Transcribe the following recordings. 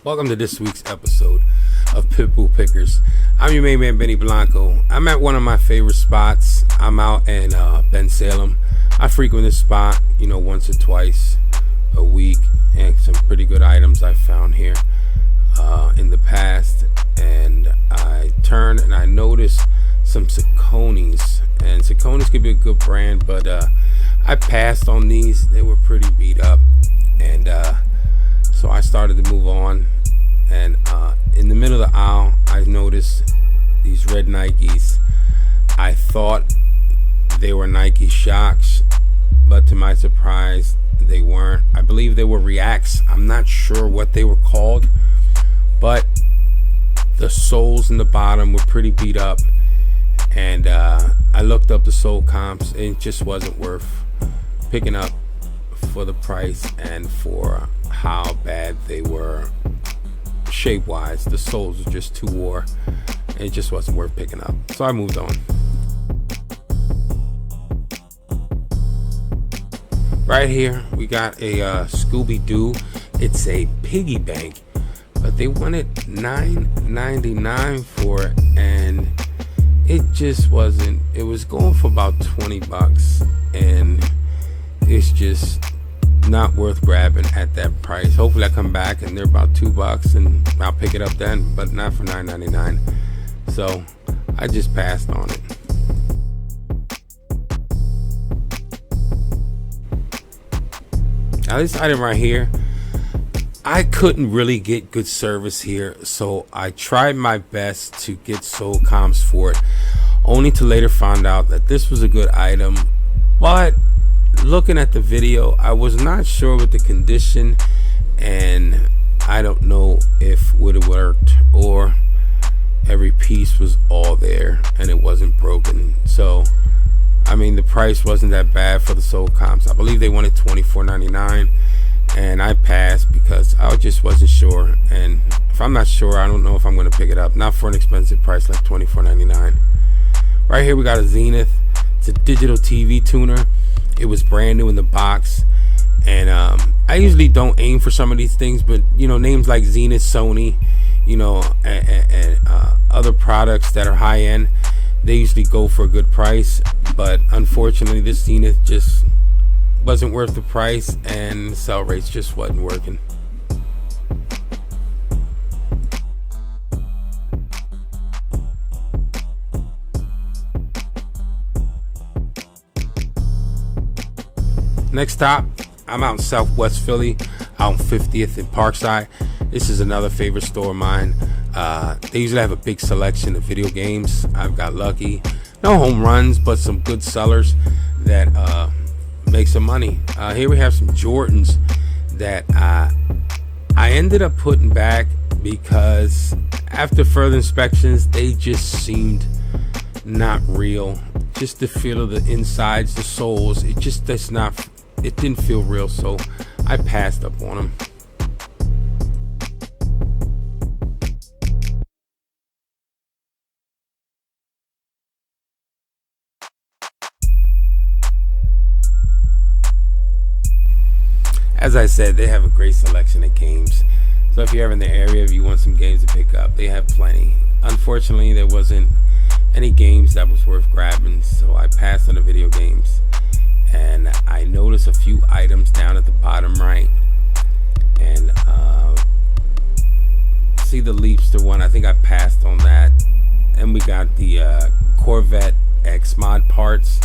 Welcome to this week's episode of Pitbull Pickers. I'm your main man, Benny Blanco. I'm at one of my favorite spots. I'm out in Ben Salem. I frequent this spot, once or twice a week, and some pretty good items I found here in the past. And I turned and I noticed some Sauconys, and Sauconys could be a good brand, but I passed on these. They were pretty beat up, and so I started to move on. And in the middle of the aisle, I noticed these red Nikes. I thought they were Nike Shocks, but to my surprise, they weren't. I believe they were Reacts. I'm not sure what they were called, but the soles in the bottom were pretty beat up. And I looked up the sole comps, and it just wasn't worth picking up for the price and for how bad they were shape wise. The soles were just too wore, and it just wasn't worth picking up, so I moved on. Right here we got a Scooby-Doo. It's a piggy bank, but they wanted $9.99 for it, and it just wasn't. It was going for about $20, and it's just not worth grabbing at that price. Hopefully I come back and they're about $2 and I'll pick it up then, but not for $9.99. So I just passed on it. Now this item right here, I couldn't really get good service here, so I tried my best to get sole comps for it, only to later find out that this was a good item. But looking at the video, I was not sure with the condition, and I don't know if it would have worked or every piece was all there and it wasn't broken. So I mean, the price wasn't that bad for the sole comps. I believe they wanted $24.99, and I passed because I just wasn't sure. And if I'm not sure, I don't know if I'm going to pick it up. Not for an expensive price like $24.99. Right here we got a Zenith. It's a digital TV tuner. It was brand new in the box, and I usually don't aim for some of these things, but names like Zenith, Sony, and other products that are high end, they usually go for a good price. But unfortunately, this Zenith just wasn't worth the price, and the sell rates just wasn't working. Next stop, I'm out in Southwest Philly, out in 50th and Parkside. This is another favorite store of mine. They usually have a big selection of video games. I've got lucky. No home runs, but some good sellers that make some money. Here we have some Jordans that I ended up putting back because after further inspections, they just seemed not real. Just the feel of the insides, the soles, it didn't feel real, so I passed up on them. As I said, they have a great selection of games, so if you're ever in the area, if you want some games to pick up, they have plenty. Unfortunately, there wasn't any games that was worth grabbing, so I passed on the video games. And I noticed a few items down at the bottom right, and see the Leapster one. I think I passed on that. And we got the Corvette X mod parts.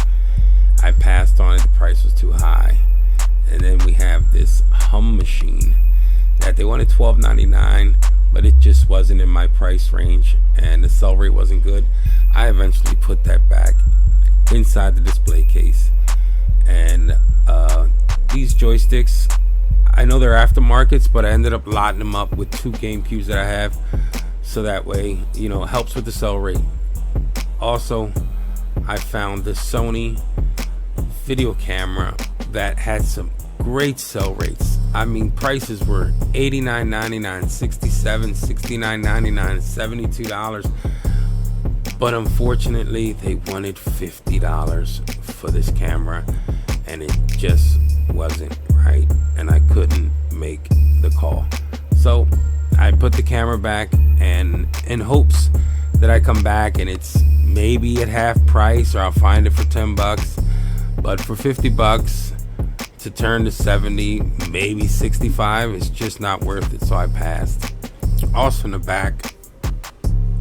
I passed on it. The price was too high. And then we have this Hum machine that they wanted $12.99, but it just wasn't in my price range, and the sell rate wasn't good. I eventually put that back inside the display case. And these joysticks, I know they're aftermarkets, but I ended up lotting them up with 2 GameCubes that I have, so that way it helps with the sell rate. Also, I found the Sony video camera that had some great sell rates. I mean, prices were $89.99, $67, $69.99, $72, but unfortunately they wanted $50 for this camera, and it just wasn't right, and I couldn't make the call. So I put the camera back and in hopes that I come back and it's maybe at half price or I'll find it for $10. But for $50 to turn to 70, maybe 65, it's just not worth it. So I passed. Also in the back,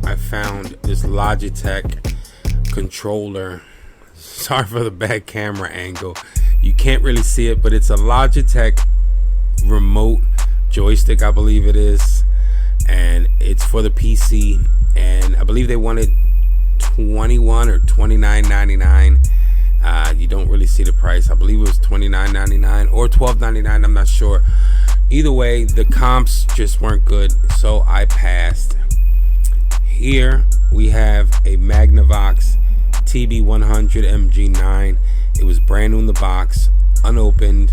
I found this Logitech controller. Sorry for the bad camera angle. You can't really see it, but it's a Logitech remote joystick, I believe it is, and it's for the PC, and I believe they wanted $21 or $29.99. You don't really see the price. I believe it was $29.99 or $12.99. I'm not sure. Either way, the comps just weren't good, so I passed. Here we have a Magnavox TB100 MG9. It was brand new in the box, unopened.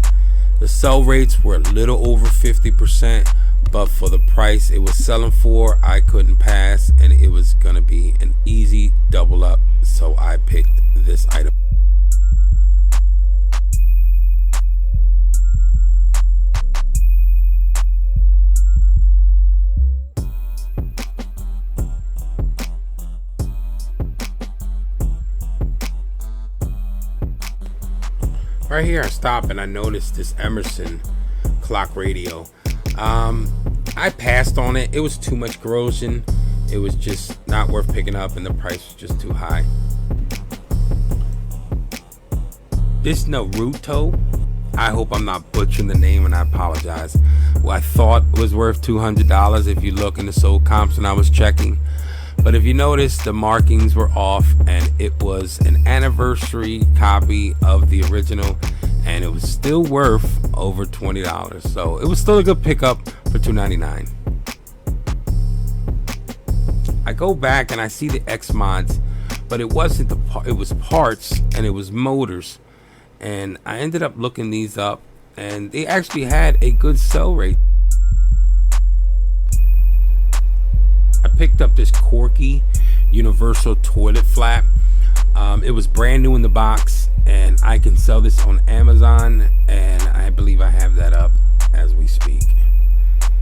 The sell rates were a little over 50%, but for the price it was selling for, I couldn't pass, and it was gonna be an easy double up, so I picked this item. Right here I stopped and I noticed this Emerson clock radio. I passed on it. It was too much corrosion. It was just not worth picking up and the price was just too high. This Naruto, I hope I'm not butchering the name and I apologize. Well, I thought was worth $200 if you look in the sold comps when I was checking. But if you notice, the markings were off and it was an anniversary copy of the original and it was still worth over $20. So it was still a good pickup for $2.99. I go back and I see the X mods, but it wasn't it was parts and it was motors. And I ended up looking these up and they actually had a good sell rate. I picked up this Corky universal toilet flap. It was brand new in the box and I can sell this on Amazon, and I believe I have that up as we speak.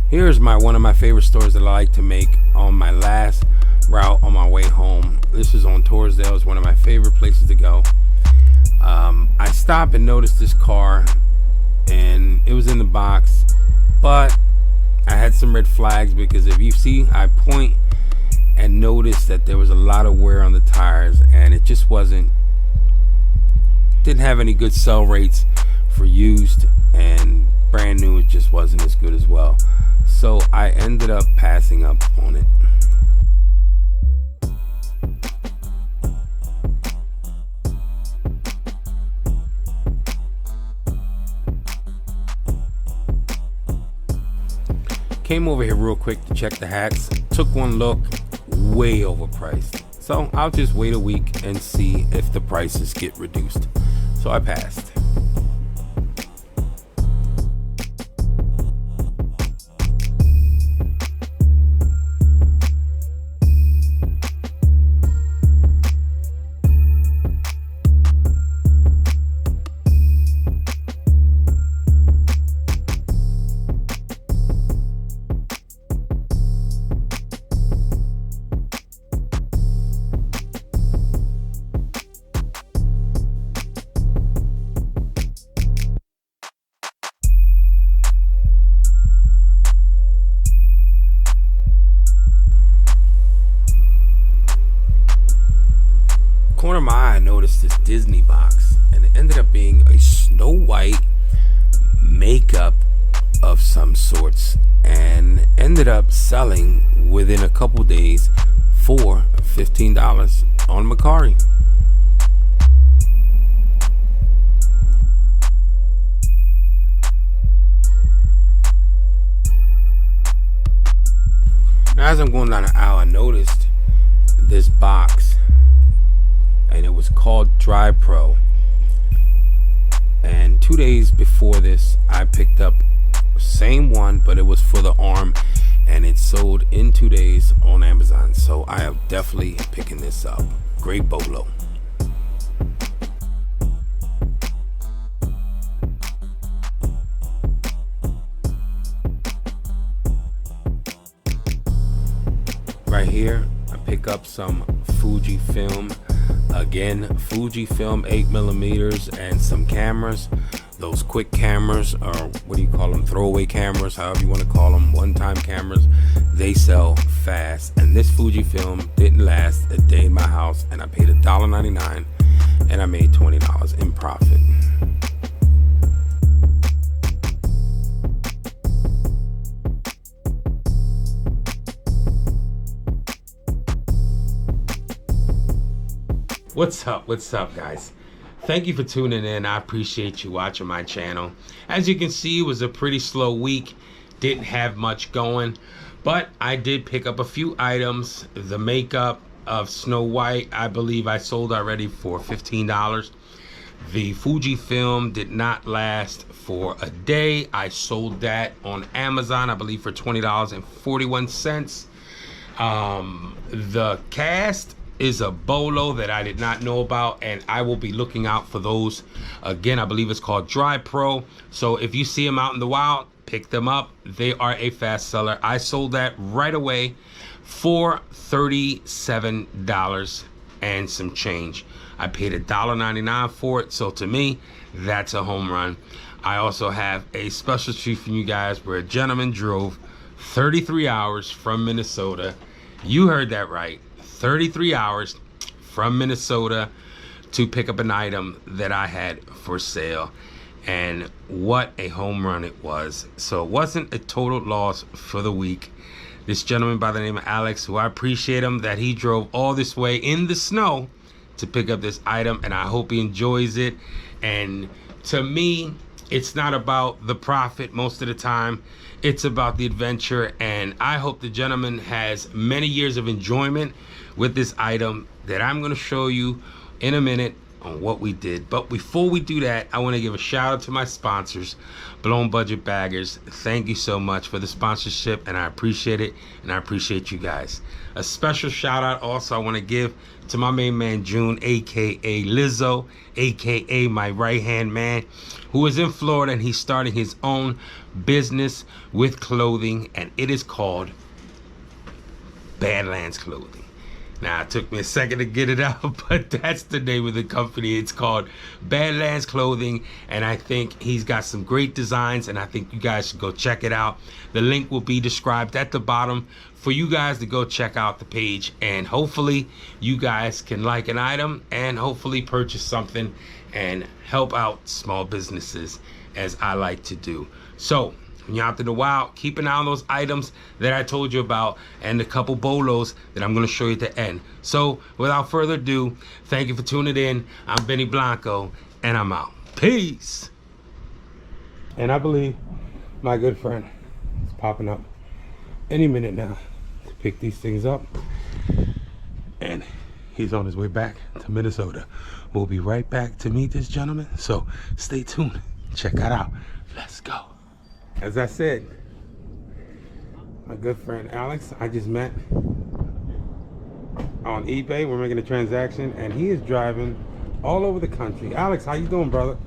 Here's one of my favorite stores that I like to make on my last route on my way home. This is on Torresdale. It's one of my favorite places to go. I stopped and noticed this car and it was in the box, but I had some red flags because if you see, I point and noticed that there was a lot of wear on the tires and it just didn't have any good sell rates for used, and brand new it just wasn't as good as well. So I ended up passing up on it. Came over here real quick to check the hats. Took one look, way overpriced. So I'll just wait a week and see if the prices get reduced. So I passed. Corner of my eye, I noticed this Disney box, and it ended up being a Snow White makeup of some sorts, and ended up selling within a couple days for $15 on Mercari. Now, as I'm going down the aisle, I noticed this box, and it was called Dry Pro. And 2 days before this, I picked up the same one, but it was for the arm, and it sold in 2 days on Amazon. So I am definitely picking this up. Great bolo. right here, I pick up some Fujifilm. Again, Fujifilm 8mm and some cameras. Those quick cameras, or what do you call them? Throwaway cameras, however you want to call them. One-time cameras. They sell fast. And this Fujifilm didn't last a day in my house, and I paid $1.99, and I made $20 in profit. What's up guys? Thank you for tuning in. I appreciate you watching my channel. As you can see, it was a pretty slow week. Didn't have much going, but I did pick up a few items. The makeup of Snow White, I believe I sold already for $15. The Fujifilm did not last for a day. I sold that on Amazon, I believe, for $20.41. The cast is a bolo that I did not know about, and I will be looking out for those. Again, I believe it's called Dry Pro. So if you see them out in the wild, pick them up. They are a fast seller. I sold that right away for $37 and some change. I paid $1.99 for it, so to me, that's a home run. I also have a special treat for you guys where a gentleman drove 33 hours from Minnesota. You heard that right. 33 hours from Minnesota to pick up an item that I had for sale, and what a home run it was. So it wasn't a total loss for the week. This gentleman by the name of Alex, who I appreciate him that he drove all this way in the snow to pick up this item, and I hope he enjoys it. And to me, it's not about the profit most of the time. It's about the adventure, and I hope the gentleman has many years of enjoyment with this item that I'm going to show you in a minute on what we did. But before we do that, I want to give a shout out to my sponsors, Blown Budget Baggers. Thank you so much for the sponsorship, and I appreciate it, and I appreciate you guys. A special shout out also I want to give to my main man June, aka Lizzo, aka my right hand man, who is in Florida, and he's starting his own business with clothing, and it is called Badlands Clothing. Now, it took me a second to get it out, but that's the name of the company. It's called Badlands Clothing, and I think he's got some great designs, and I think you guys should go check it out. The link will be described at the bottom for you guys to go check out the page, and hopefully you guys can like an item and hopefully purchase something and help out small businesses, as I like to do. So when you're out in the wild, keep an eye on those items that I told you about and a couple bolos that I'm going to show you at the end. So without further ado, thank you for tuning in. I'm Benny Blanco, and I'm out. Peace. And I believe my good friend is popping up any minute now to pick these things up, and he's on his way back to Minnesota. We'll be right back to meet this gentleman, so stay tuned. Check that out. Let's go. As I said, my good friend Alex, I just met on eBay. We're making a transaction, and he is driving all over the country. Alex, how you doing, brother?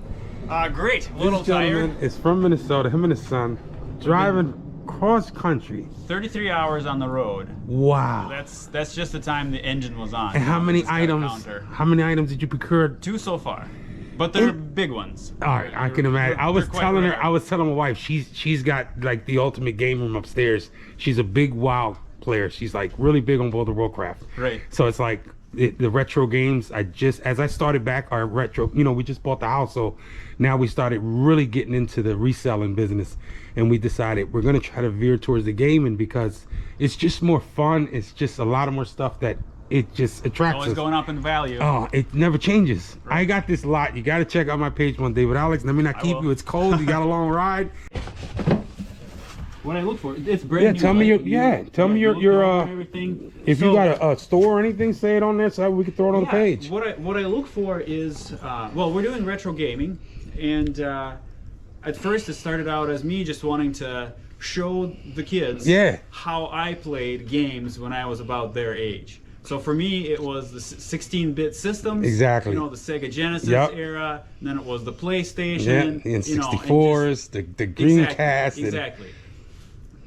Great. A little tired. Is from Minnesota. Him and his son driving cross country. 33 hours on the road. Wow. That's just the time the engine was on. And how many items? How many items did you procure? 2 so far. But they're big ones. All right, I can imagine. I was telling my wife, she's got like the ultimate game room upstairs. She's a big WoW player. She's like really big on World of Warcraft. Right. So it's like the retro games. As I started back our retro, we just bought the house, so now we started really getting into the reselling business, and we decided we're gonna try to veer towards the gaming because it's just more fun. It's just a lot of more stuff that it just attracts Always us. going up in value. Oh, it never changes. Right. I got this lot. You got to check out my page one day. But Alex, let me not keep you. It's cold. You got a long ride. What I look for, it's brand new. Tell me your everything. If you got a store or anything, say it on there so we can throw it on the page. What I look for is well, we're doing retro gaming, and at first it started out as me just wanting to show the kids how I played games when I was about their age. So for me, it was the 16-bit systems. Exactly. The Sega Genesis era. And then it was the PlayStation. And 64s, the Dreamcast. Exactly.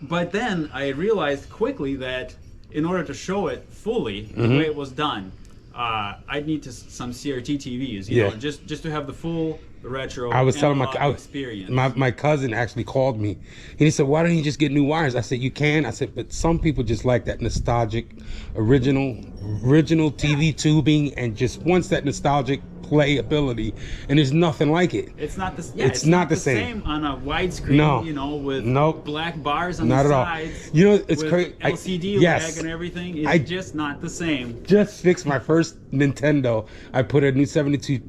But then I realized quickly that in order to show it fully the way it was done, I'd need some CRT TVs, you know, just to have the full retro. I was telling experience. My cousin actually called me, and he said, "Why don't you just get new wires?" I said, "You can." I said, "But some people just like that nostalgic, original TV tubing, and just wants that nostalgic playability, and there's nothing like it. It's not the it's not the same on a widescreen, you know, with black bars on not the at sides. All. You know, it's crazy. LCD lag and everything. It's just not the same. Just fixed my first Nintendo. I put a new 72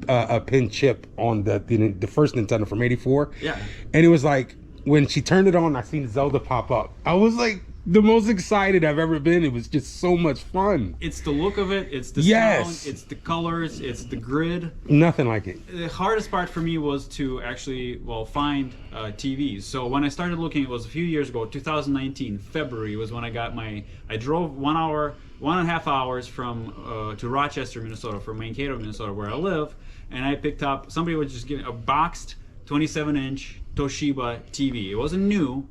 pin chip on the first Nintendo from '84. Yeah. And it was like when she turned it on, I seen Zelda pop up. I was like the most excited I've ever been. It was just so much fun. It's the look of it, it's the sound, it's the colors, it's the grid. Nothing like it. The hardest part for me was to actually, find TVs. So when I started looking, it was a few years ago, 2019, February was when I got I drove 1.5 hours from to Rochester, Minnesota, from Mankato, Minnesota, where I live, and I picked up, somebody was just giving a boxed 27-inch Toshiba TV. It wasn't new.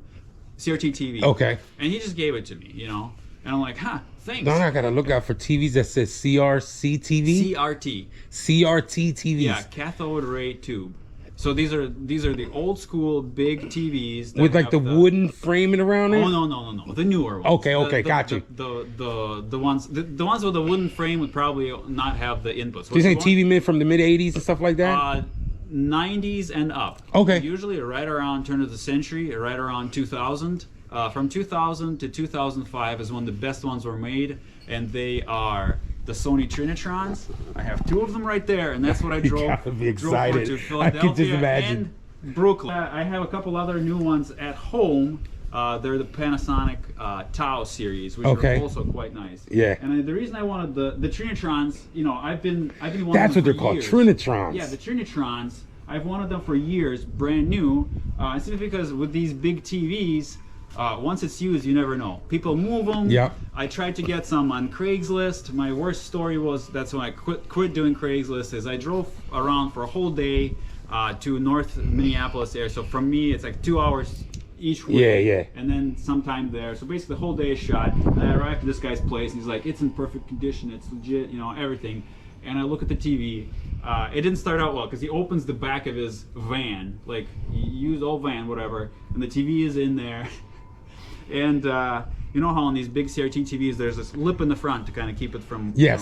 CRT TV. Okay. And he just gave it to me, you know. And I'm like, thanks. Then I gotta look out for TVs that says CRC TV. CRT TVs. Yeah, cathode ray tube. So these are the old school big TVs with like the wooden framing around it. Oh no, the newer ones. Okay, got you. The ones with the wooden frame would probably not have the inputs. So you saying TV made from the mid '80s and stuff like that? 90s and up. Okay. Usually right around turn of the century, right around 2000. From 2000 to 2005 is when the best ones were made, and they are the Sony Trinitrons. I have 2 of them right there, and that's what I drove. You gotta be excited. To Philadelphia I can just imagine. And Brooklyn. I have a couple other new ones at home. They're the Panasonic Tau series, which are also quite nice. Yeah. And the reason I wanted the Trinitrons, you know, I've been wanting That's them what they're for called, years. Trinitrons. Yeah, the Trinitrons. I've wanted them for years, brand new. Simply because with these big TVs, once it's used, you never know. People move them. Yeah. I tried to get some on Craigslist. My worst story was, that's when I quit doing Craigslist, is I drove around for a whole day to North Minneapolis area. So from me, it's like 2 hours each way. Yeah. And then sometime there. So basically the whole day is shot. And I arrived at this guy's place, and he's like, it's in perfect condition, it's legit, you know, everything. And I look at the TV. It didn't start out well, because he opens the back of his van, like used old van, whatever, and the TV is in there. And you know how on these big CRT TVs there's this lip in the front to kind of keep it from Yeah.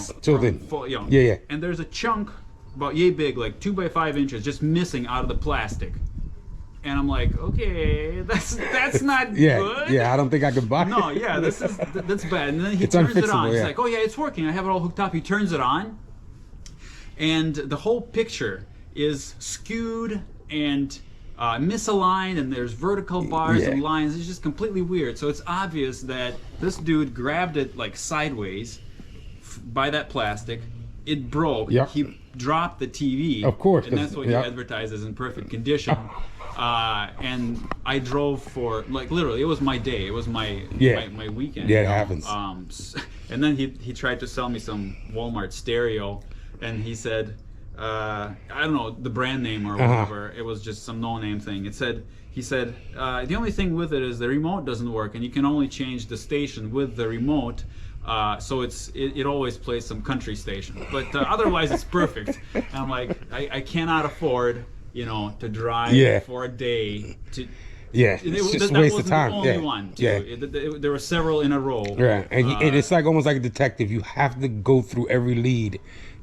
And there's a chunk about yay big, like 2 by 5 inches, just missing out of the plastic. And I'm like, okay, that's not good. Yeah, I don't think I could buy it. No, yeah, that's bad. And then he turns it on. He's like, oh yeah, it's working. I have it all hooked up. He turns it on, and the whole picture is skewed and misaligned, and there's vertical bars and lines. It's just completely weird. So it's obvious that this dude grabbed it like sideways by that plastic. It broke. Yep. He dropped the TV. Of course. And that's what he advertises in perfect condition. And I drove for, like, literally, it was my day. It was my weekend. Yeah, it happens. And then he tried to sell me some Walmart stereo, and he said, I don't know the brand name or whatever. It was just some no-name thing. He said the only thing with it is the remote doesn't work, and you can only change the station with the remote. So it always plays some country station, but otherwise it's perfect. And I'm like, I cannot afford, you know, to drive for a day to. Yeah, it's just a waste of time. That wasn't the only one. Too. There were several in a row. Yeah, and it's like almost like a detective. You have to go through every lead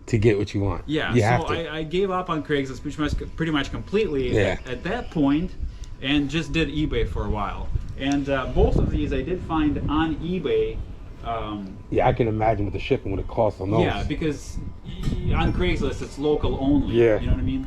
to get what you want. Yeah, so I gave up on Craigslist pretty much completely at that point, and just did eBay for a while. And both of these I did find on eBay. I can imagine what the shipping would have cost on those. Yeah, because on Craigslist it's local only. Yeah. You know what I mean?